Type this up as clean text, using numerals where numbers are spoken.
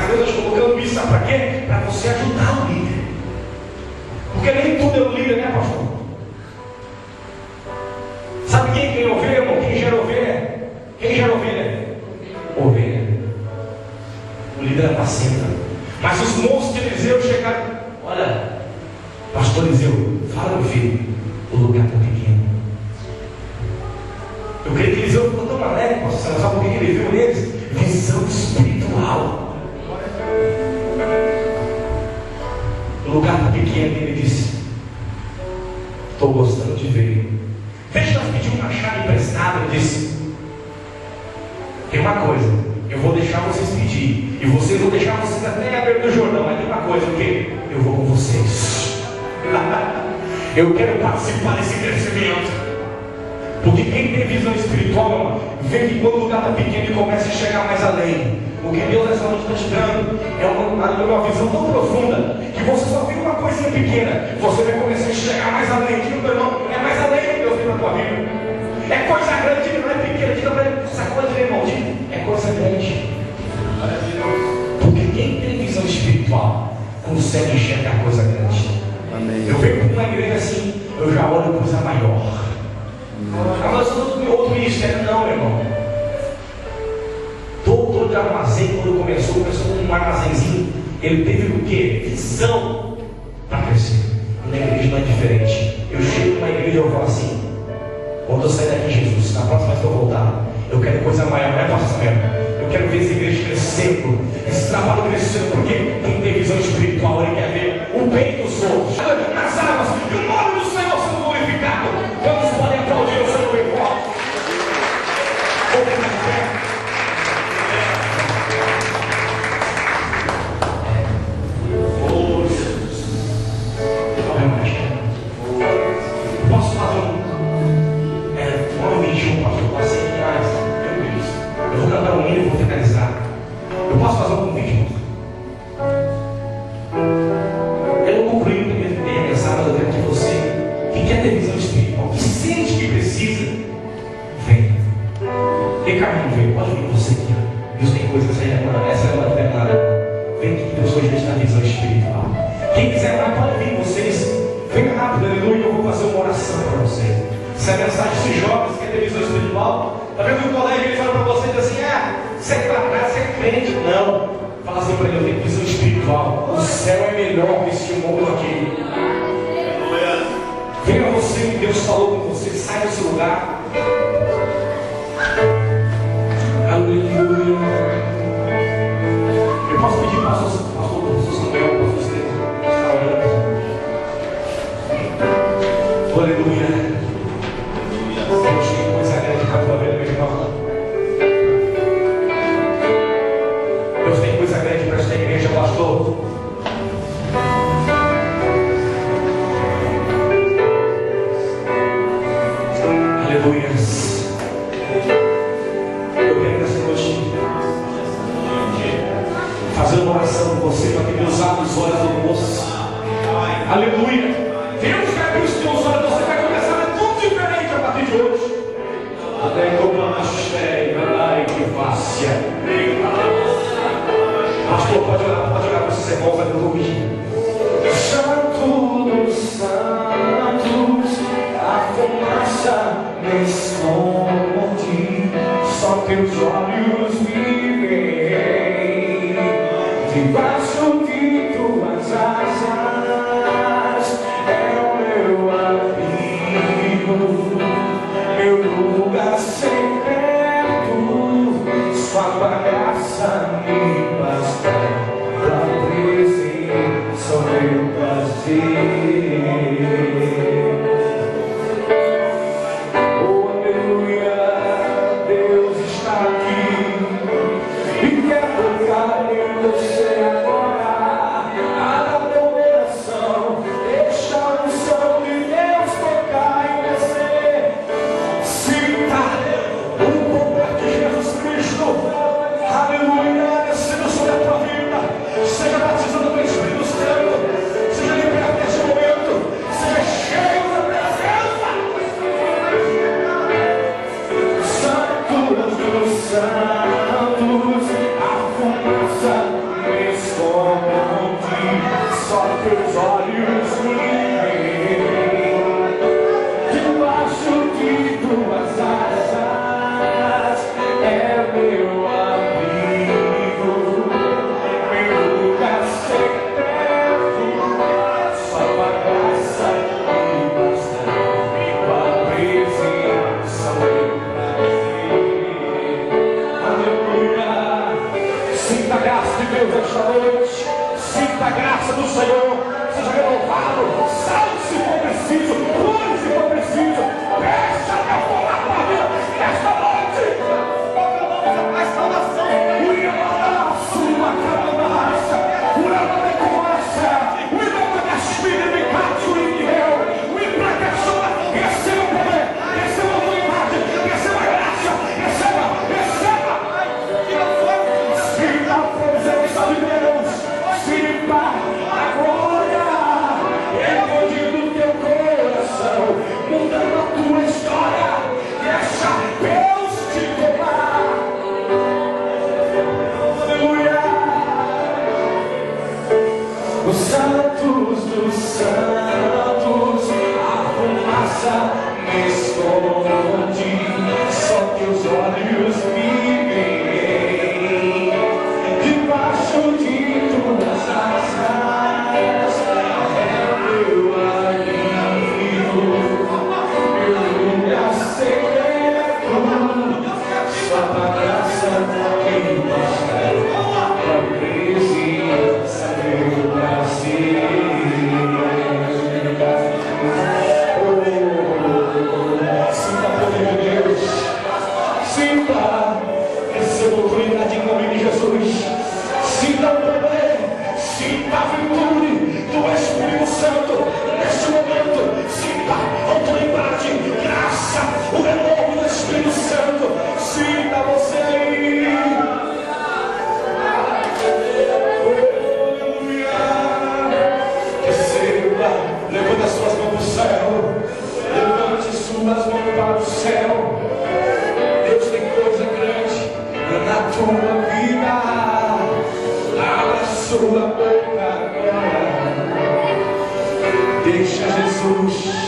Deus está colocando isso, sabe para quê? Para você ajudar o líder. Porque nem tudo é o líder, né, pastor? Sabe quem tem ovelha, irmão? Quem gera ovelha? Quem gera ovelha? Ovelha. O líder apacenta. Mas os monstros de Eliseu chegaram. Olha, pastor Eliseu, fala, meu filho, o lugar está pequeno. Eu creio que Eliseu ficou tão alegre, pastor, sabe por que ele viu neles? Visão espiritual. O lugar está pequeno, e ele disse: estou gostando de ver. Deixa nós pedir uma chave emprestada. Ele disse: tem uma coisa, eu vou deixar vocês pedir, e vocês vão deixar vocês até a beira do Jordão, mas tem uma coisa, o quê? Eu vou com vocês. Eu quero participar desse crescimento. Porque quem tem visão espiritual, vê que quando o lugar está pequeno, ele começa a chegar mais além. O que Deus nessa noite está te dando é uma visão tão profunda que você só vê uma coisinha pequena, você vai começar a chegar mais além. Diga, meu irmão, é mais além que Deus tem na tua vida. É coisa grande, não é pequena. Diga para ele, essa coisa, meu irmão, é coisa grande. Porque quem tem visão espiritual consegue enxergar coisa grande. Amém. Eu venho para uma igreja assim, eu já olho coisa maior. Mas outro ministério não, meu irmão. Todo de armazém, quando começou com um armazenzinho. Ele teve o quê? Visão para crescer. E na igreja não é diferente. Eu chego numa igreja e eu falo assim: quando eu sair daqui, Jesus, na próxima vez que eu voltar, eu quero coisa maior, não é, pastor Samuel? Eu quero ver essa igreja crescendo, esse trabalho crescendo, porque quem tem visão espiritual, ele quer ver o bem dos outros, nas almas, e o nome do Senhor sendo glorificado. Vamos podem aplaudir o Senhor bem forte. Vou ficar de pé. Posso fazer um 21, pastor? Passei demais. Meu Deus. Eu vou cantar um hino e vou finalizar. Eu posso fazer um convite, eu não concluí a mensagem, mas eu quero que você, que quer ter visão espiritual, que sente que precisa, vem. Ricardo, vem. Pode vir você aqui. Deus tem coisas aí agora. Essa é uma determinada. Vem que Deus hoje está na visão espiritual. Quem quiser lá, pode vir. Vocês, vem rápido, aleluia. Eu vou fazer uma oração para você. Se a mensagem se joga, você quer ter visão espiritual, está vendo que o colega ele fala para você e diz assim: você é para trás, você é crente. Não. Fala assim para ele: eu tenho visão espiritual. O céu é melhor que este mundo aqui. Venha você que Deus falou com você, sai do seu lugar. Aleluia. Eu posso pedir para o pastor Samuel, para você estar orando. Aleluia. Deus tem coisa grande para a tua vida, meu irmão. Deus tem coisa grande para esta igreja, pastor. Aleluia. Eu quero nessa noite fazer uma oração com você para que Deus abra os olhos do moço. Aleluia. Deus vai abrir os teus olhos, você vai começar a ver tudo diferente a partir de hoje. Até como a cheia, vai que fácil. Pastor, pode orar para esses irmãos, aleluia. Santo dos santos, a fumaça me esconde, só teus olhos me veem, debaixo de tuas asas é o meu abrigo, meu lugar secreto, sua graça me basta, tua presença é meu prazer. Deus está aqui e quer tocar em você agora. Sinta a graça de Deus esta noite. Sinta a graça do Senhor. Seja renovado. Salve se for preciso. Pule se for preciso. Peça a vida nesta noite. A salvação. A sua cabeça. O nome da conversa. O nome da filha de Cássio e de eu. O imprecação. Receba o poder. Receba a vontade. Receba a graça. Receba. Sinta a presença de Deus. Sinta a glória. Envolvendo o teu coração. Mudando a tua história. Deixa Deus te tomar. Aleluia. Os santos dos santos, a fumaça me esconde, só teus olhos me veem, debaixo de tuas asas, é meu alívio, meu lugar secreto, só tua graça que me chama, tua presença, meu prazer. Sinta o poder de Deus. Sinta. Receba autoridade em nome de Jesus. Sinta o poder. Sinta a virtude do Espírito Santo neste momento. Sinta a autoridade, graça, o renovo do Espírito Santo. Sinta você aí. Aleluia. Receba. Levante as suas mãos para o céu. Levante suas mãos para o céu. Deus tem coisa grande na tua vida. Abra a sua boca agora. Deixa Jesus